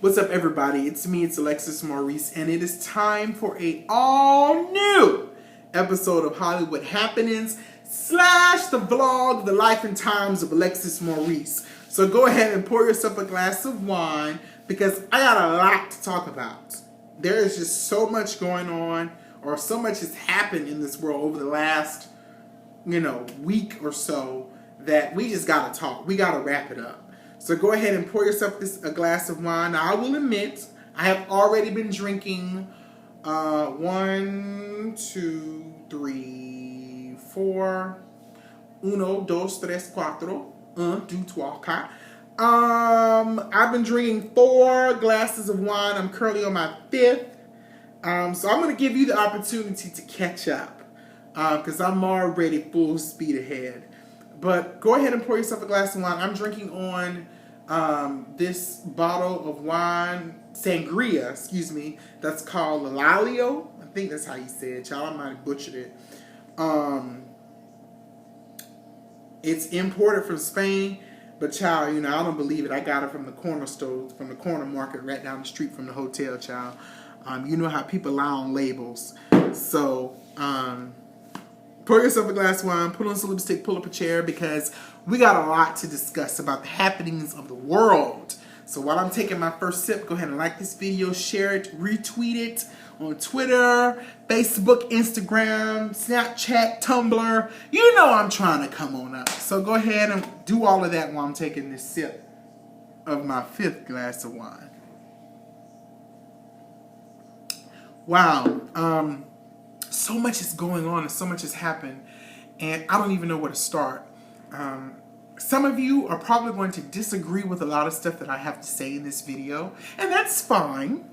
What's up, everybody? It's me, it's Alexis Maurice, and it is time for a all-new episode of Hollywood Happenings / the vlog, the life and times of Alexis Maurice. So go ahead and pour yourself a glass of wine because I got a lot to talk about. There is just so much going on, or so much has happened in this world over the last, week or so that we just gotta talk. We gotta wrap it up. So go ahead and pour yourself a glass of wine. Now, I will admit, I have already been drinking 1, 2, 3, 4, 1, 2, 3, 4, 1, 2, 3, 4. I've been drinking 4 glasses of wine. I'm currently on my 5th. So I'm going to give you the opportunity to catch up because I'm already full speed ahead. But go ahead and pour yourself a glass of wine. I'm drinking on this bottle of wine, sangria, that's called Lalio. I think that's how you say it, y'all. I might have butchered it. It's imported from Spain, but child, I don't believe it. I got it from the corner store, from the corner market right down the street from the hotel, child. You know how people lie on labels. So, pour yourself a glass of wine, put on some lipstick, pull up a chair, because we got a lot to discuss about the happenings of the world. So while I'm taking my first sip, go ahead and like this video, share it, retweet it on Twitter, Facebook, Instagram, Snapchat, Tumblr. You know I'm trying to come on up. So go ahead and do all of that while I'm taking this sip of my 5th glass of wine. Wow. So much is going on and so much has happened, and I don't even know where to start. Some of you are probably going to disagree with a lot of stuff that I have to say in this video, and that's fine.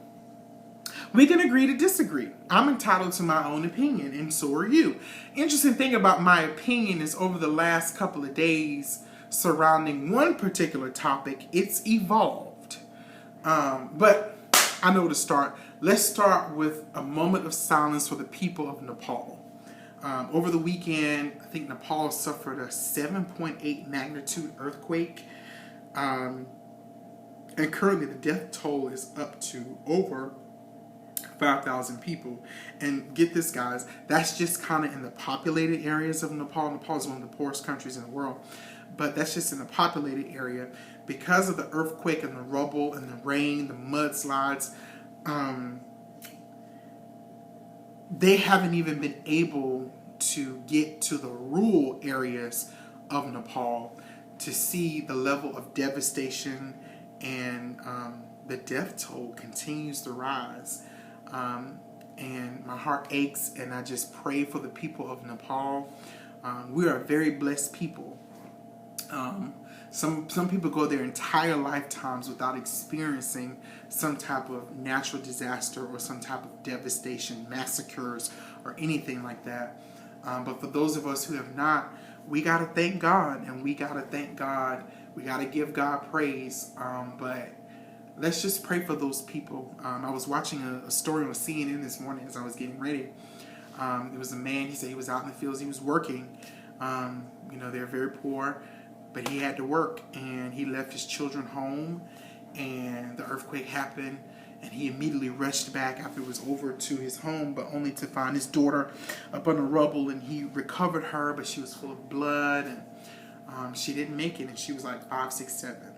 We can agree to disagree. I'm entitled to my own opinion, and so are you. Interesting thing about my opinion is over the last couple of days surrounding one particular topic, it's evolved. But I know where to start. Let's start with a moment of silence for the people of Nepal. Over the weekend, I think Nepal suffered a 7.8 magnitude earthquake. And currently the death toll is up to over 5,000 people. And get this, guys, that's just kind of in the populated areas of Nepal. Nepal is one of the poorest countries in the world. But that's just in the populated area. Because of the earthquake and the rubble and the rain, the mudslides, they haven't even been able to get to the rural areas of Nepal to see the level of devastation, and the death toll continues to rise. And my heart aches, and I just pray for the people of Nepal. We are a very blessed people. Some people go their entire lifetimes without experiencing some type of natural disaster or some type of devastation, massacres, or anything like that. But for those of us who have not, we got to thank God, and we got to thank God. We got to give God praise. But let's just pray for those people. I was watching a story on CNN this morning as I was getting ready. There was a man, he said he was out in the fields, he was working. They're very poor. But he had to work, and he left his children home, and the earthquake happened, and he immediately rushed back after it was over to his home, but only to find his daughter up on the rubble, and he recovered her, but she was full of blood, and she didn't make it, and she was like 5, 6, 7.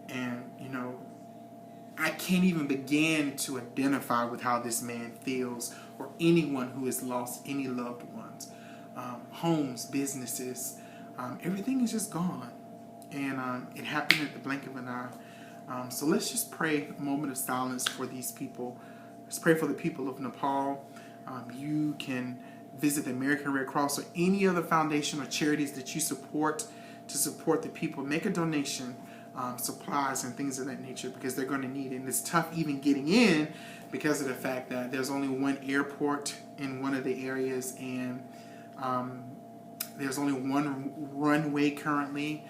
And, I can't even begin to identify with how this man feels, or anyone who has lost any loved ones, homes, businesses. Everything is just gone, and it happened at the blink of an eye. So let's just pray a moment of silence for these people. Let's pray for the people of Nepal. You can visit the American Red Cross or any other foundation or charities that you support to support the people. Make a donation, supplies and things of that nature, because they're going to need it. And it's tough even getting in because of the fact that there's only one airport in one of the areas, and there's only one runway currently,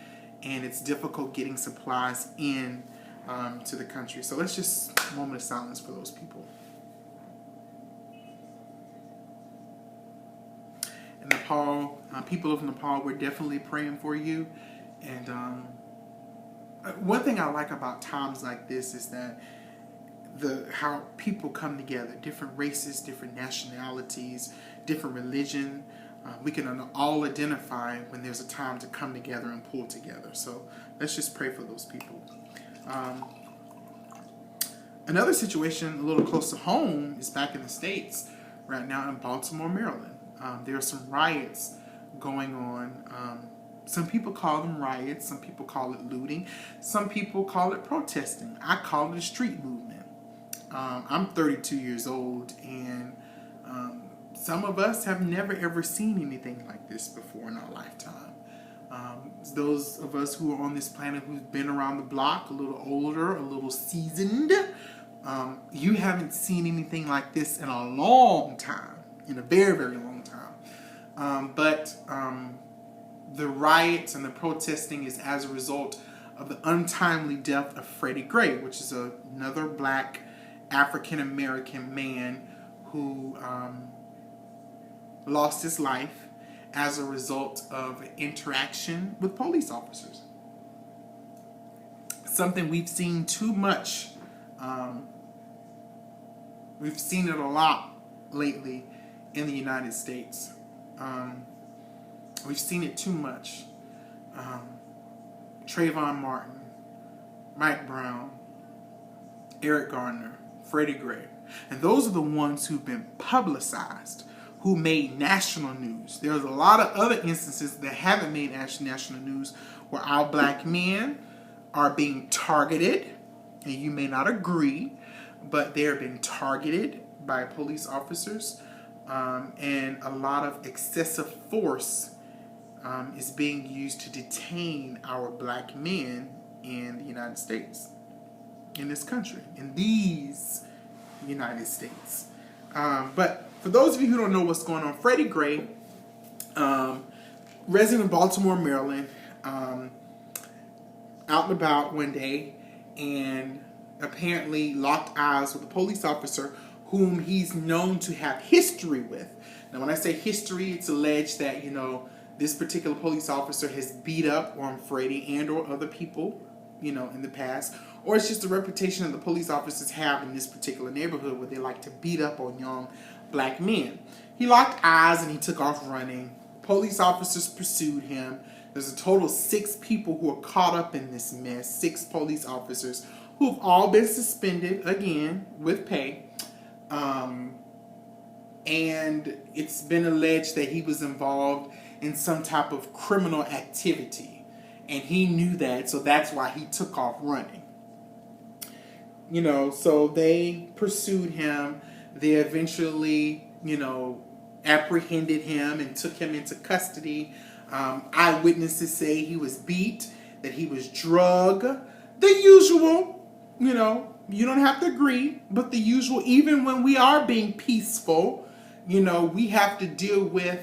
and it's difficult getting supplies in to the country. So let's just a moment of silence for those people. In Nepal, people of Nepal, we're definitely praying for you. And one thing I like about times like this is that how people come together, different races, different nationalities, different religion. We can all identify when there's a time to come together and pull together. So let's just pray for those people. Another situation a little close to home is back in the States right now in Baltimore, Maryland. There are some riots going on. Some people call them riots. Some people call it looting. Some people call it protesting. I call it a street movement. I'm 32 years old, and some of us have never ever seen anything like this before in our lifetime. Those of us who are on this planet who've been around the block, a little older, a little seasoned, you haven't seen anything like this in a long time, in a very, very long time. But the riots and the protesting is as a result of the untimely death of Freddie Gray, which is another black African-American man who lost his life as a result of interaction with police officers. Something we've seen too much. We've seen it a lot lately in the United States. We've seen it too much. Trayvon Martin, Mike Brown, Eric Garner, Freddie Gray. And those are the ones who've been publicized, who made national news. There's a lot of other instances that haven't made national news where our black men are being targeted, and you may not agree, but they're being targeted by police officers, and a lot of excessive force is being used to detain our black men in the United States, in this country, in these United States. But for those of you who don't know what's going on, Freddie Gray, resident of Baltimore, Maryland, out and about one day, and apparently locked eyes with a police officer whom he's known to have history with. Now, when I say history, it's alleged that, this particular police officer has beat up on Freddie and or other people, in the past. Or it's just a reputation that the police officers have in this particular neighborhood where they like to beat up on young black men. He locked eyes and he took off running. Police officers pursued him. There's a total of 6 people who are caught up in this mess. 6 police officers who have all been suspended, again, with pay. And it's been alleged that he was involved in some type of criminal activity. And he knew that, so that's why he took off running. So they pursued him. They eventually, apprehended him and took him into custody. Eyewitnesses say he was beat, that he was drugged. The usual, you don't have to agree, but the usual, even when we are being peaceful, we have to deal with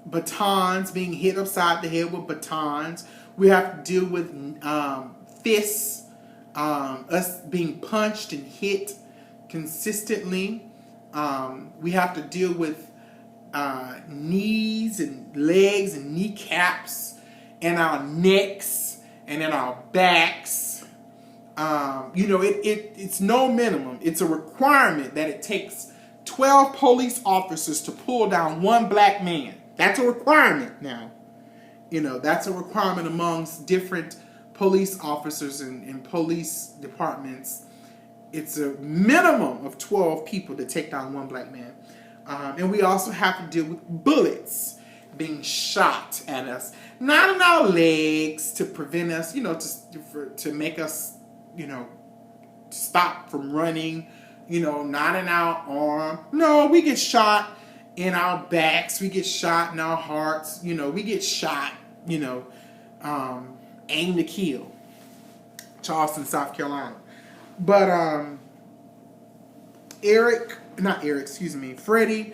batons, being hit upside the head with batons. We have to deal with fists, us being punched and hit consistently. We have to deal with knees and legs and kneecaps and our necks and in our backs. It's no minimum. It's a requirement that it takes 12 police officers to pull down one black man. That's a requirement now. That's a requirement amongst different police officers and police departments. It's a minimum of 12 people to take down one black man. And we also have to deal with bullets being shot at us. Not in our legs to prevent us, to make us, stop from running. Not in our arm. No, we get shot in our backs. We get shot in our hearts. We get shot, aim to kill. Charleston, South Carolina. But Freddie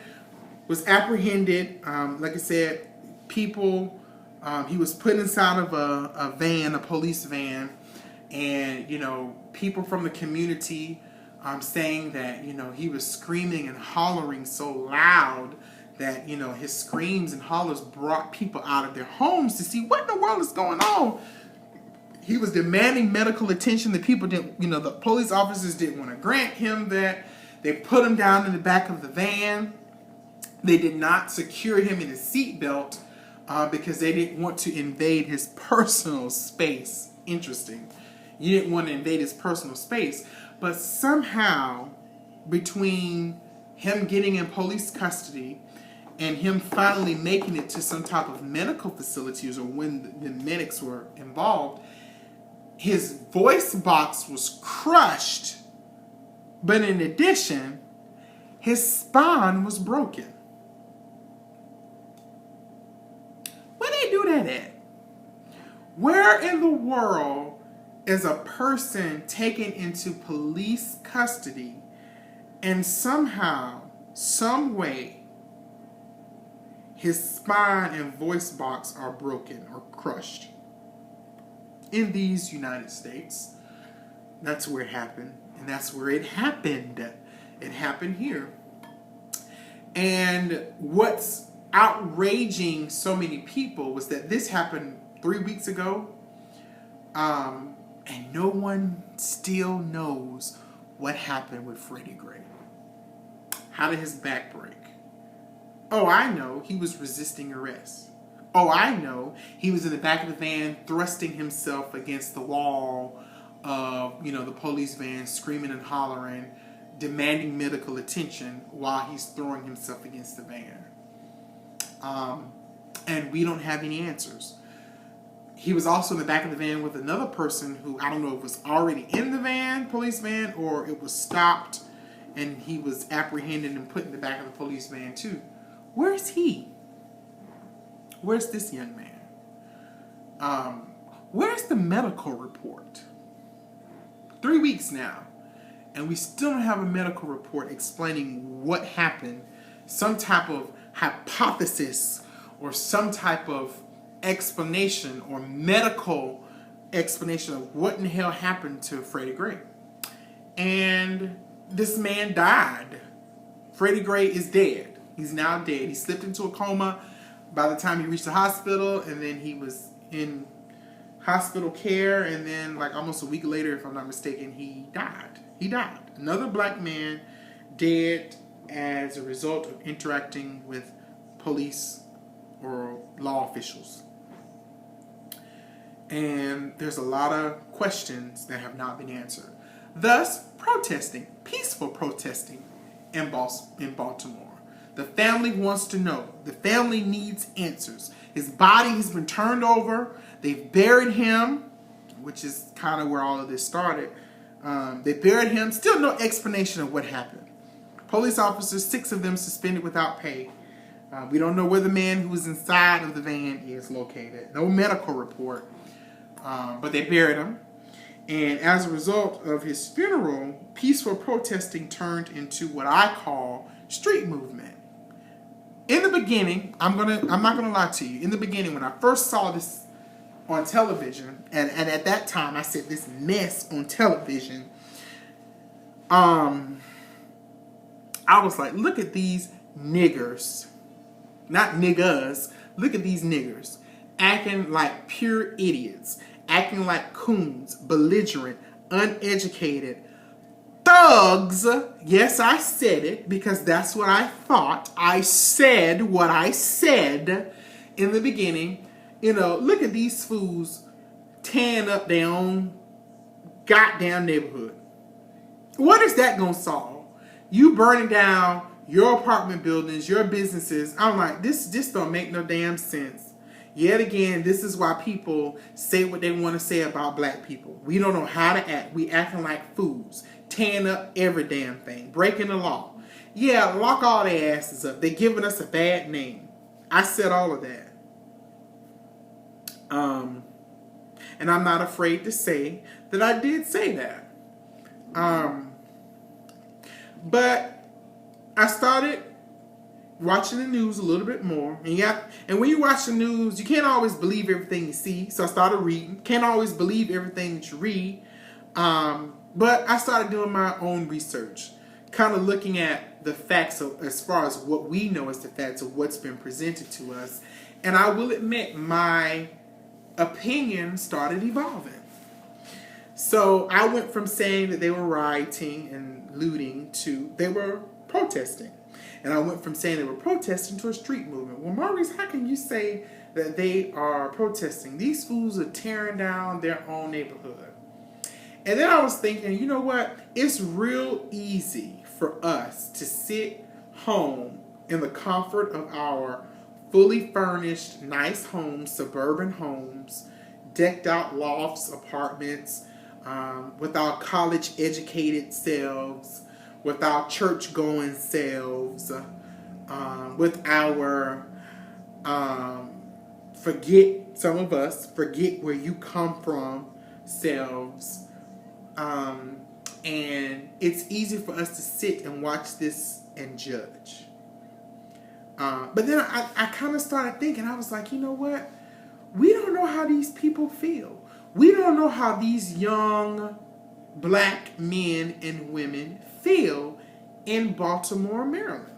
was apprehended. Like I said, he was put inside of a van, a police van, and people from the community saying that he was screaming and hollering so loud that his screams and hollers brought people out of their homes to see what in the world is going on. he was demanding medical attention. The people didn't, the police officers didn't want to grant him that. They put him down in the back of the van. They did not secure him in his seatbelt because they didn't want to invade his personal space. Interesting. You didn't want to invade his personal space. But somehow, between him getting in police custody and him finally making it to some type of medical facilities, or when the medics were involved, his voice box was crushed. But in addition, his spine was broken. Where they do that at? Where in the world is a person taken into police custody and somehow, some way, his spine and voice box are broken or crushed? In these United States, that's where it happened. And that's where it happened. It happened here. And what's outraging so many people was that this happened 3 weeks ago. And no one still knows what happened with Freddie Gray. How did his back break? Oh, I know. He was resisting arrest. Oh, I know. He was in the back of the van thrusting himself against the wall of, the police van, screaming and hollering, demanding medical attention while he's throwing himself against the van. And we don't have any answers. He was also in the back of the van with another person who, I don't know if was already in the van, police van, or it was stopped and he was apprehended and put in the back of the police van too. Where's he? Where's this young man? Where's the medical report? 3 weeks now, and we still don't have a medical report explaining what happened, some type of hypothesis or some type of explanation or medical explanation of what in the hell happened to Freddie Gray. And this man died. Freddie Gray is dead. He's now dead. He slipped into a coma by the time he reached the hospital, and then he was in hospital care, and then like almost a week later, if I'm not mistaken, he died. He died. Another black man dead as a result of interacting with police or law officials. And there's a lot of questions that have not been answered. Thus, protesting, peaceful protesting in Baltimore. The family wants to know. The family needs answers. His body has been turned over. They've buried him, which is kind of where all of this started. They buried him. Still no explanation of what happened. Police officers, 6 of them suspended without pay. We don't know where the man who was inside of the van is located. No medical report. But they buried him. And as a result of his funeral, peaceful protesting turned into what I call street movement. In the beginning, I'm not gonna lie to you. In the beginning, when I first saw this on television, and at that time I said this mess on television, I was like, look at these niggers. Not niggas. Look at these niggers. Acting like pure idiots. Acting like coons. Belligerent. Uneducated. Thugs. Yes, I said it because that's what I thought. I said what I said in the beginning. Look at these fools tearing up their own goddamn neighborhood. What is that going to solve? You burning down your apartment buildings, your businesses. I'm like, this don't make no damn sense. Yet again, this is why people say what they want to say about black people. We don't know how to act. We acting like fools. Tearing up every damn thing. Breaking the law. Yeah, lock all their asses up. They're giving us a bad name. I said all of that. And I'm not afraid to say that I did say that. But I started watching the news a little bit more. And when you watch the news, you can't always believe everything you see. So I started reading. Can't always believe everything that you read. But I started doing my own research. Kind of looking at the facts as far as what we know as the facts of what's been presented to us. And I will admit, my opinion started evolving. So I went from saying that they were rioting and looting to they were protesting. And I went from saying they were protesting to a street movement. Well, Maurice, how can you say that they are protesting? These fools are tearing down their own neighborhood. And then I was thinking, you know what? It's real easy for us to sit home in the comfort of our fully furnished, nice homes, suburban homes, decked out lofts, apartments, with our college-educated selves, with our church-going selves, with our some of us, forget where you come from selves. And it's easy for us to sit and watch this and judge. But then I kind of started thinking, I was like, you know what? We don't know how these people feel. We don't know how these young black men and women feel in Baltimore, Maryland.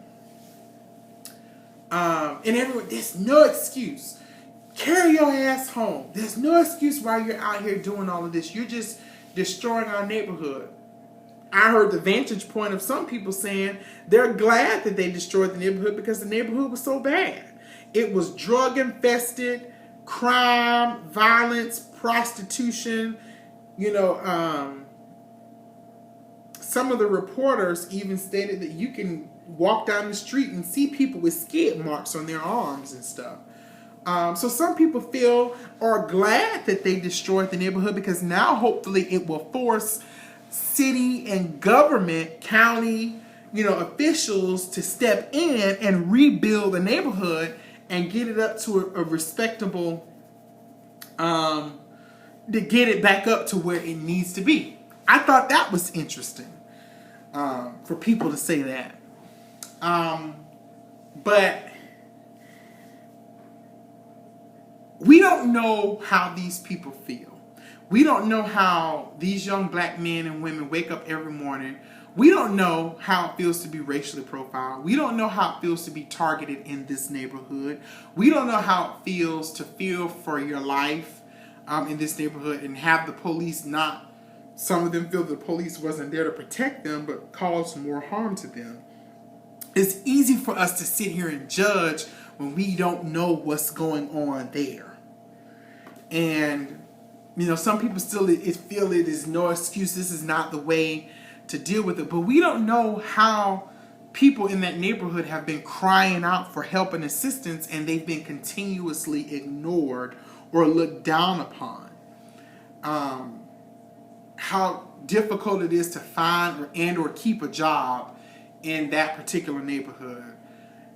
And everyone, there's no excuse. Carry your ass home. There's no excuse why you're out here doing all of this. You're just destroying our neighborhood. I heard the vantage point of some people saying they're glad that they destroyed the neighborhood because the neighborhood was so bad. It was drug infested, crime, violence, prostitution. Some of the reporters even stated that you can walk down the street and see people with skid marks on their arms and stuff. So some people feel or are glad that they destroyed the neighborhood because now hopefully it will force city and government, county, officials to step in and rebuild the neighborhood and get it up to a respectable, to get it back up to where it needs to be. I thought that was interesting for people to say that. But we don't know how these people feel. We don't know how these young black men and women wake up every morning. We don't know how it feels to be racially profiled. We don't know how it feels to be targeted in this neighborhood. We don't know how it feels to feel for your life in this neighborhood and have the police not, some of them feel the police wasn't there to protect them but caused more harm to them. It's easy for us to sit here and judge when we don't know what's going on there. And some people still feel it is no excuse. This is not the way to deal with it. But we don't know how people in that neighborhood have been crying out for help and assistance and they've been continuously ignored or looked down upon. How difficult it is to find or keep a job in that particular neighborhood.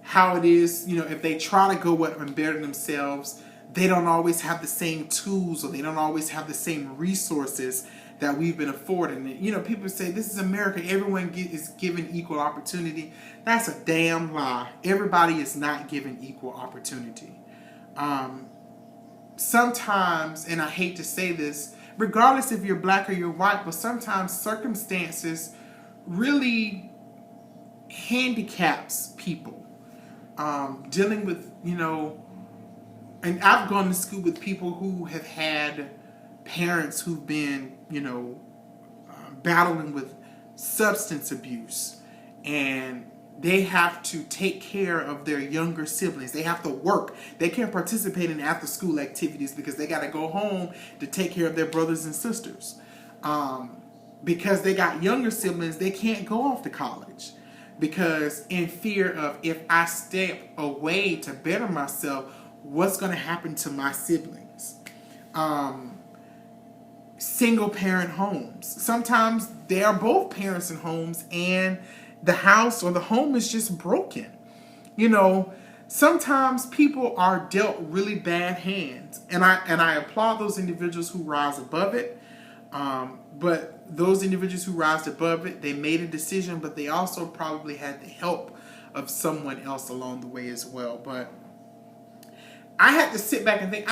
How it is, if they try to go up and better themselves, they don't always have the same tools or they don't always have the same resources that we've been afforded. People say this is America, everyone is given equal opportunity. That's a damn lie. Everybody is not given equal opportunity. Sometimes, and I hate to say this, regardless if you're black or you're white, but sometimes circumstances really handicaps people. Dealing with, and I've gone to school with people who have had parents who've been, battling with substance abuse, and they have to take care of their younger siblings. They have to work. They can't participate in after school activities because they got to go home to take care of their brothers and sisters. Because they got younger siblings, they can't go off to college. Because in fear of, if I step away to better myself, what's going to happen to my siblings? Single parent homes. Sometimes they are both parents in homes and the house or the home is just broken. Sometimes people are dealt really bad hands. And I applaud those individuals who rise above it. But those individuals who rise above it, they made a decision, but they also probably had the help of someone else along the way as well. But I had to sit back and think,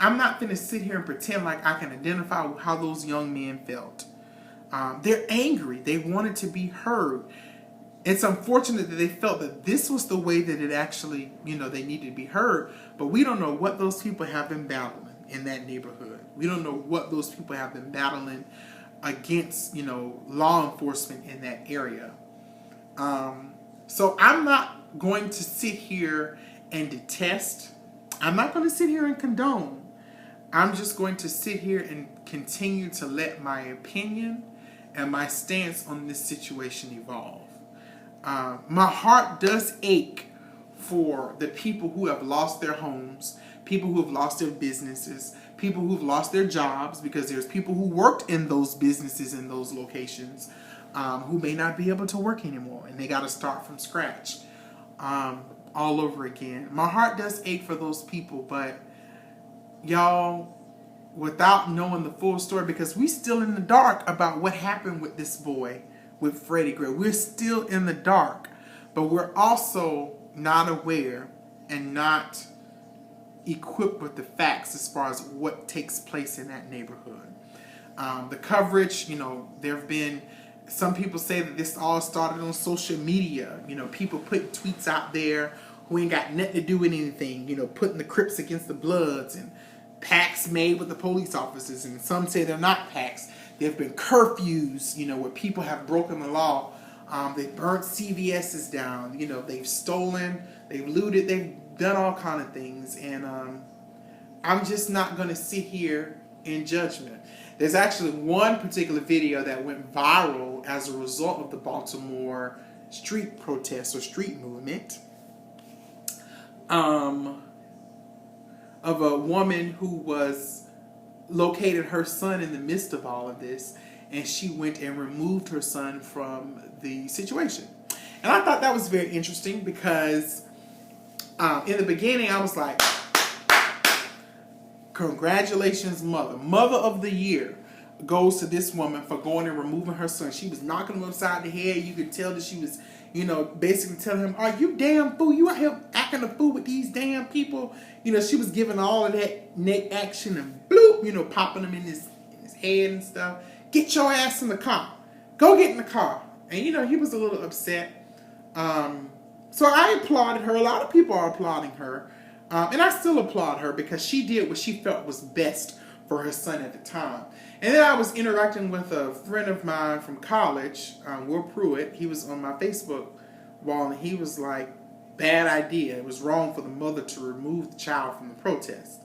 I'm not going to sit here and pretend like I can identify how those young men felt. They're angry. They wanted to be heard. It's unfortunate that they felt that this was the way that it actually, they needed to be heard. But we don't know what those people have been battling in that neighborhood. We don't know what those people have been battling against, law enforcement in that area. So I'm not going to sit here and detest. I'm not going to sit here and condone. I'm just going to sit here and continue to let my opinion and my stance on this situation evolve. My heart does ache for the people who have lost their homes, people who have lost their businesses, people who have lost their jobs, because there's people who worked in those businesses in those locations who may not be able to work anymore, and they got to start from scratch all over again. My heart does ache for those people, but y'all, without knowing the full story, because we're still in the dark about what happened with this boy, with Freddie Gray. We're still in the dark, but we're also not aware and not equipped with the facts as far as what takes place in that neighborhood. The coverage, there have been, some people say that this all started on social media. People putting tweets out there who ain't got nothing to do with anything, putting the Crips against the Bloods, and pacts made with the police officers, and some say they're not pacts. There have been curfews, where people have broken the law. They've burnt CVS's down. They've stolen, they've looted, they've done all kind of things. And I'm just not going to sit here in judgment. There's actually one particular video that went viral as a result of the Baltimore street protests or street movement. Of a woman who was located her son in the midst of all of this, and she went and removed her son from the situation. And I thought that was very interesting because in the beginning I was like, congratulations, mother. Mother of the year goes to this woman for going and removing her son. She was knocking him upside the head. You could tell that she was, basically telling him, are you damn fool? You out here acting a fool with these damn people? She was giving all of that neck action and bloop, popping him in his head and stuff. Get your ass in the car. Go get in the car. And, he was a little upset. So I applauded her. A lot of people are applauding her. And I still applaud her because she did what she felt was best for her son at the time. And then I was interacting with a friend of mine from college, Will Pruitt. He was on my Facebook wall, and he was like, bad idea. It was wrong for the mother to remove the child from the protest.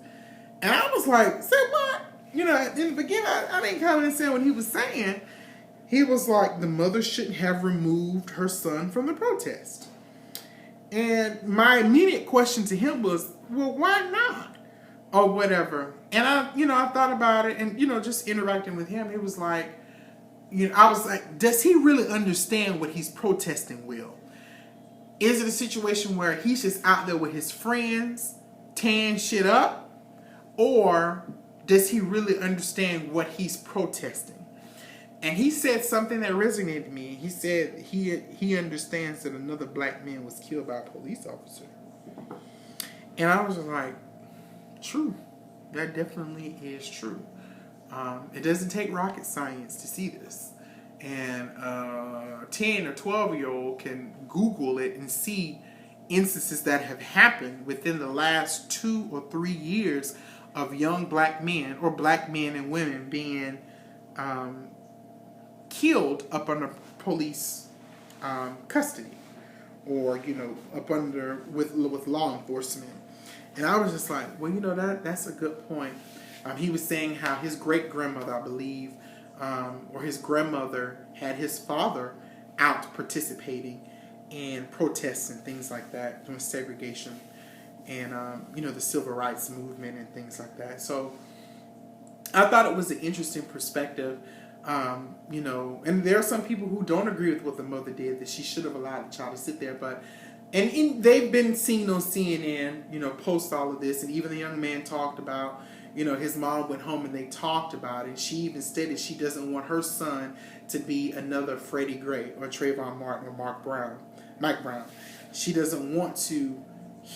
And I was like, say what? In the beginning, I didn't kind of understand what he was saying. He was like, the mother shouldn't have removed her son from the protest. And my immediate question to him was, well, why not? Or whatever. And I thought about it, and, just interacting with him, it was like, I was like, does he really understand what he's protesting, Will? Is it a situation where he's just out there with his friends, tearing shit up? Or does he really understand what he's protesting? And he said something that resonated with me. He said he understands that another black man was killed by a police officer. And I was like, true. That definitely is true. It doesn't take rocket science to see this. And a 10 or 12-year-old can Google it and see instances that have happened within the last 2 or 3 years of young black men or black men and women being killed up under police custody, or up under with law enforcement. And I was just like, well, that's a good point. He was saying how his great grandmother, I believe, or his grandmother, had his father out participating in protests and things like that, doing segregation and the civil rights movement and things like that. So I thought it was an interesting perspective. And there are some people who don't agree with what the mother did, that she should have allowed the child to sit there. But they've been seen on CNN, post all of this, and even the young man talked about, his mom went home and they talked about it. And she even stated she doesn't want her son to be another Freddie Gray or Trayvon Martin or Mike Brown. She doesn't want to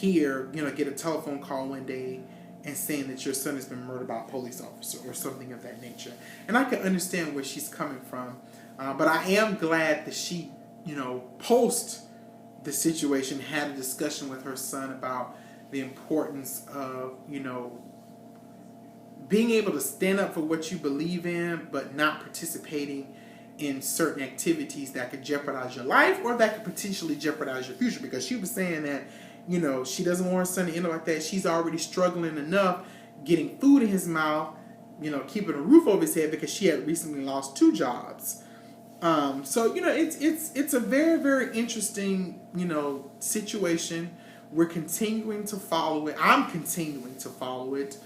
get a telephone call one day and saying that your son has been murdered by a police officer or something of that nature. And I can understand where she's coming from. But I am glad that she, post the situation, had a discussion with her son about the importance of, being able to stand up for what you believe in, but not participating in certain activities that could jeopardize your life or that could potentially jeopardize your future. Because she was saying that, you know, she doesn't want her son to end up like that. She's already struggling enough getting food in his mouth, you know, keeping a roof over his head because she had recently lost 2 jobs. So, you know, it's a very, very interesting, you know, situation. We're continuing to follow it. I'm continuing to follow it.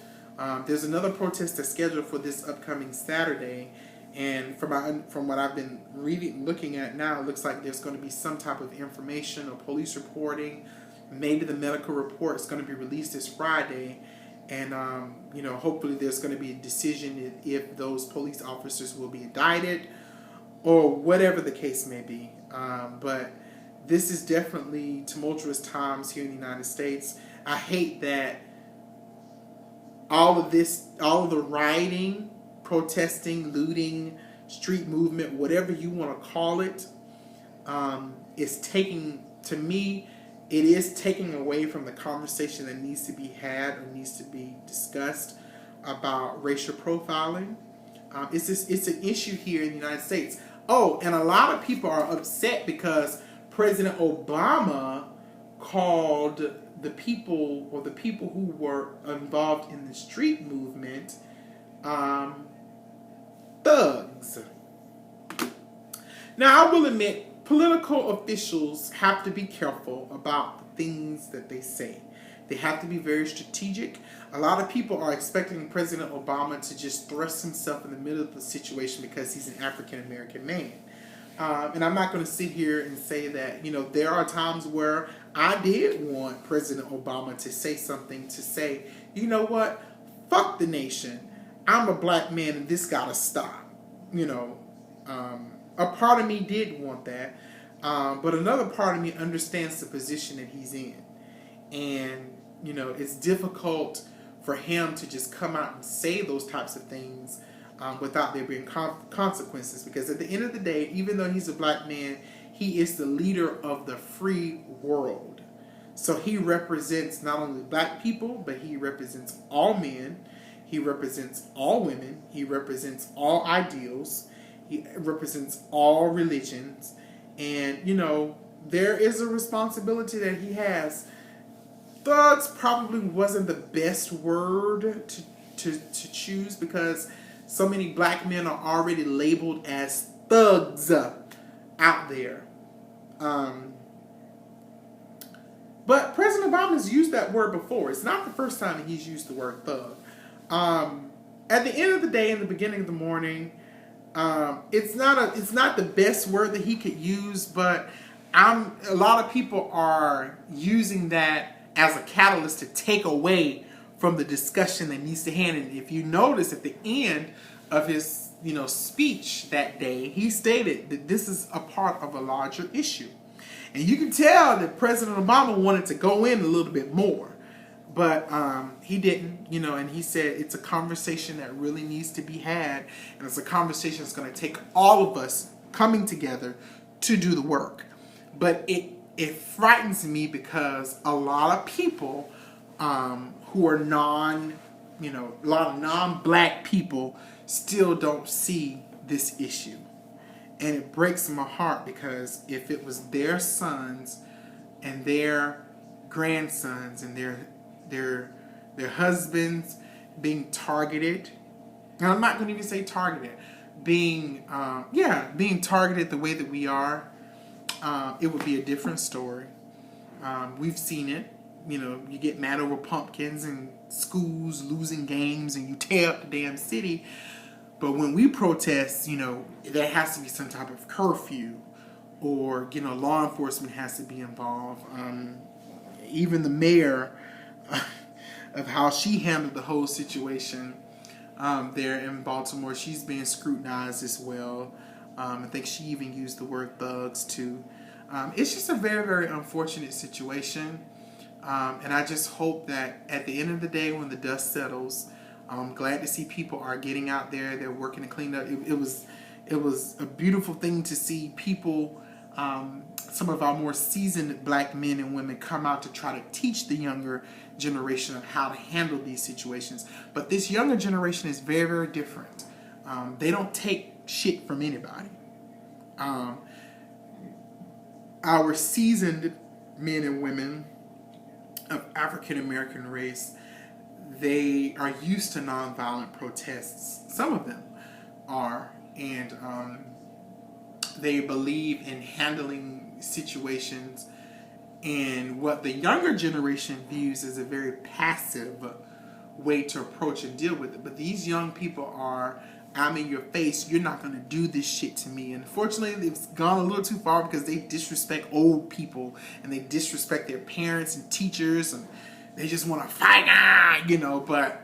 There's another protest that's scheduled for this upcoming Saturday. And from what I've been looking at now, it looks like there's going to be some type of information or police reporting. Maybe the medical report is going to be released this Friday. And, you know, hopefully there's going to be a decision if those police officers will be indicted or whatever the case may be. But this is definitely tumultuous times here in the United States. I hate that all of the rioting, protesting, looting, street movement, whatever you want to call it, is taking, to me, it is taking away from the conversation that needs to be had or needs to be discussed about racial profiling. It's an issue here in the United States. Oh, and a lot of people are upset because President Obama called the people who were involved in the street movement thugs. Now, I will admit, political officials have to be careful about the things that they say. They have to be very strategic. A lot of people are expecting President Obama to just thrust himself in the middle of the situation because he's an African-American man. And I'm not going to sit here and say that, you know, there are times where I did want President Obama to say something, to say, you know what, fuck the nation. I'm a black man and this got to stop. You know, a part of me did want that. But another part of me understands the position that he's in. And, you know, it's difficult for him to just come out and say those types of things without there being consequences. Because at the end of the day, even though he's a black man, he is the leader of the free world. So he represents not only black people, but he represents all men. He represents all women. He represents all ideals. He represents all religions. And, you know, there is a responsibility that he has. Thugs probably wasn't the best word to choose because so many black men are already labeled as thugs out there. But President Obama has used that word before. It's not the first time that he's used the word thug. At the end of the day, in the beginning of the morning, it's not the best word that he could use, but a lot of people are using that as a catalyst to take away from the discussion that needs to happen. And if you notice at the end of his, you know, speech that day, he stated that this is a part of a larger issue. And you can tell that President Obama wanted to go in a little bit more, but he didn't, you know, and he said it's a conversation that really needs to be had, and it's a conversation that's going to take all of us coming together to do the work. But it frightens me because a lot of people who are a lot of non-black people still don't see this issue. And it breaks my heart because if it was their sons and their grandsons and their husbands being targeted, and I'm not going to even say targeted, being targeted the way that we are, it would be a different story. We've seen it. You know, you get mad over pumpkins and schools losing games and you tear up the damn city. But when we protest, you know, there has to be some type of curfew or, you know, law enforcement has to be involved. Even the mayor of how she handled the whole situation there in Baltimore, she's being scrutinized as well. I think she even used the word thugs too. It's just a very, very unfortunate situation. And I just hope that at the end of the day, when the dust settles, I'm glad to see people are getting out there. They're working to clean up. It was a beautiful thing to see people some of our more seasoned black men and women come out to try to teach the younger generation of how to handle these situations. But this younger generation is very, very different. They don't take shit from anybody. Our seasoned men and women of African American race, they are used to nonviolent protests. Some of them are, and they believe in handling situations in what the younger generation views as a very passive way to approach and deal with it. But these young people are, I'm in your face, you're not going to do this shit to me. And unfortunately, it's gone a little too far because they disrespect old people and they disrespect their parents and teachers and they just want to fight, but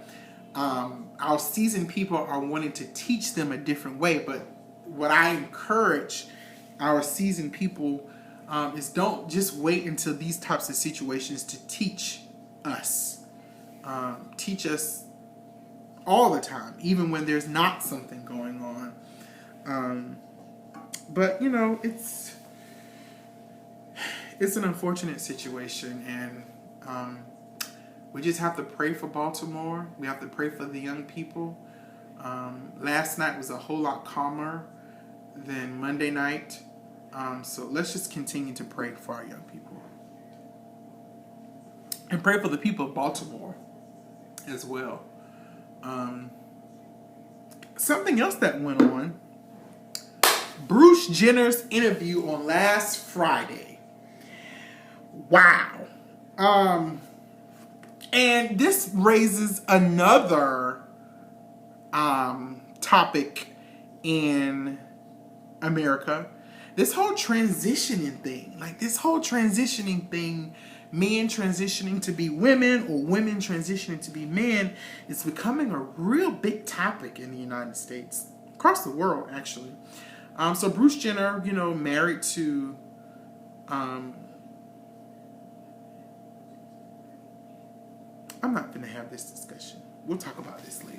our seasoned people are wanting to teach them a different way. But what I encourage our seasoned people is don't just wait until these types of situations to teach us. Teach us all the time, even when there's not something going on. But it's an unfortunate situation, and we just have to pray for Baltimore. We have to pray for the young people. Last night was a whole lot calmer than Monday night. So let's just continue to pray for our young people. And pray for the people of Baltimore as well. Something else that went on. Bruce Jenner's interview on last Friday. Wow. And this raises another topic in America. This whole transitioning thing, men transitioning to be women or women transitioning to be men, is becoming a real big topic in the United States, across the world actually. So Bruce Jenner, married to I'm not going to have this discussion. We'll talk about this later.